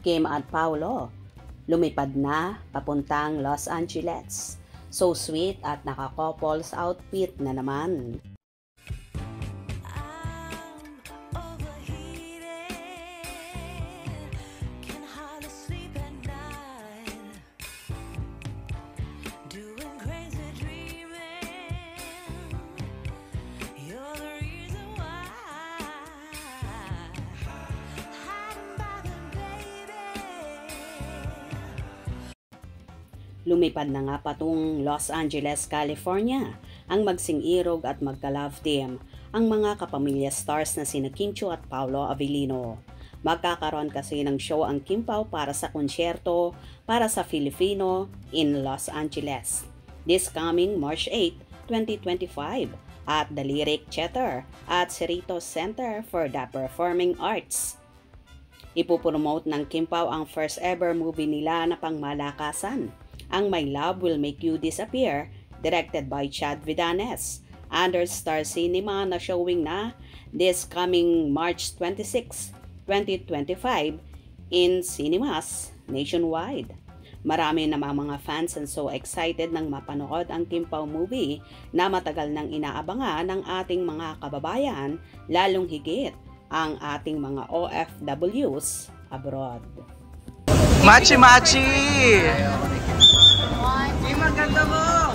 Kim at Paolo, lumipad na papuntang Los Angeles. So sweet at naka-couples outfit na naman. Lumipad na nga patungong Los Angeles, California ang magsing-irog at magka-love team ang mga kapamilya stars na sina Kim Chiu at Paolo Avellino. Magkakaroon kasi ng show ang Kim Pao para sa konsyerto para sa Filipino in Los Angeles this coming March 8, 2025 at The Lyric Theater at Cerritos Center for the Performing Arts. Ipopromote ng Kim Pao ang first ever movie nila na pangmalakasan, ang My Love Will Make You Disappear, directed by Chad Vidanes, under Star Cinema na showing na this coming March 26, 2025 in cinemas nationwide. Marami namang mga fans and so excited nang mapanood ang Kim Pao movie na matagal nang inaabangan ng ating mga kababayan, lalong higit ang ating mga OFWs abroad. Machi-machi! Maganda mo!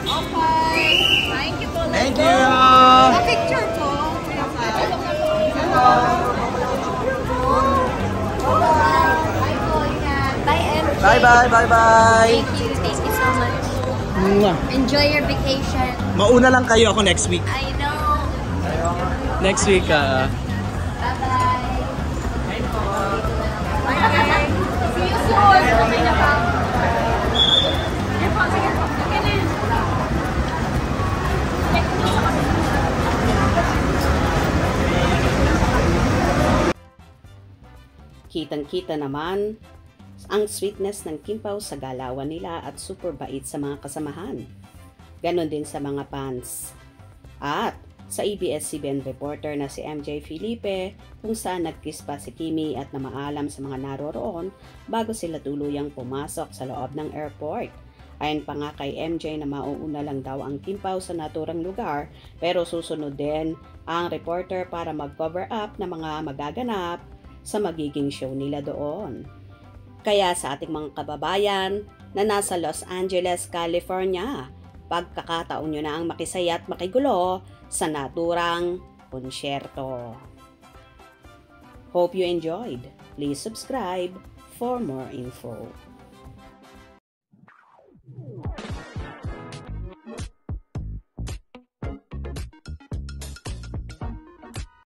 Okay! Thank you po. Thank you! Picture po. Bye, MJ. Bye-bye! Bye-bye! Thank you so much. Enjoy your vacation. Mauna lang kayo, ako next week. I know. Next week, Bye-bye. Bye-bye. See you soon. Okay na ba? Kitang-kita naman ang sweetness ng Kim Pao sa galawan nila at super bait sa mga kasamahan. Ganon din sa mga fans. At sa ABS-CBN reporter na si MJ Felipe kung saan nagkiss pa si Kimi at namaalam sa mga naroroon bago sila tuluyang pumasok sa loob ng airport. Ayon pa nga kay MJ na mauuna lang daw ang Kim Pao sa naturang lugar pero susunod din ang reporter para mag-cover up ng mga magaganap sa magiging show nila doon. Kaya sa ating mga kababayan na nasa Los Angeles, California, pagkakataon nyo na ang makisaya at makigulo sa naturang konsyerto. Hope you enjoyed. Please subscribe for more info.